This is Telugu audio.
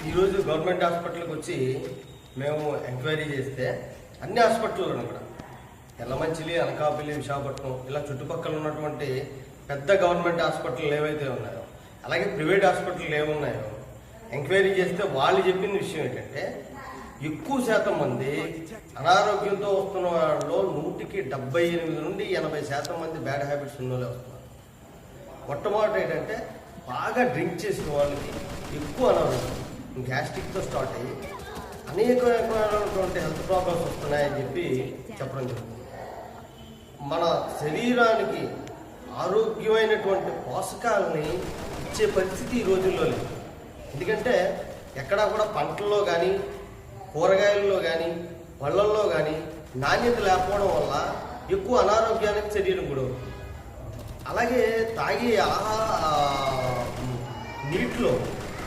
ఈరోజు గవర్నమెంట్ హాస్పిటల్కి వచ్చి మేము ఎంక్వైరీ చేస్తే అన్ని హాస్పిటల్లో కూడా ఎల్లమంచిలి, అనకాపల్లి, విశాఖపట్నం ఇలా చుట్టుపక్కల ఉన్నటువంటి పెద్ద గవర్నమెంట్ హాస్పిటల్ ఏవైతే ఉన్నాయో, అలాగే ప్రైవేట్ హాస్పిటల్ ఏమున్నాయో ఎంక్వైరీ చేస్తే వాళ్ళు చెప్పిన విషయం ఏంటంటే ఎక్కువ శాతం మంది అనారోగ్యంతో వస్తున్న వాళ్ళలో 78 నుండి 80% మంది బ్యాడ్ హ్యాబిట్స్ ఉన్న వాళ్ళే వస్తున్నారు. మొట్టమొదటి ఏంటంటే బాగా డ్రింక్ చేసిన వాళ్ళకి ఎక్కువ అనారోగ్యం, గ్యాస్ట్రిక్తో స్టార్ట్ అయ్యి అనేక రకమైనటువంటి హెల్త్ ప్రాబ్లమ్స్ వస్తున్నాయని చెప్పడం జరుగుతుంది. మన శరీరానికి ఆరోగ్యమైనటువంటి పోషకాలని ఇచ్చే పరిస్థితి ఈ రోజుల్లో లేదు. ఎందుకంటే ఎక్కడా కూడా పంటల్లో కానీ, కూరగాయల్లో కానీ, పళ్ళల్లో కానీ నాణ్యత లేకపోవడం వల్ల ఎక్కువ అనారోగ్యానికి శరీరం గురవుతుంది. అలాగే తాగే నీటిలో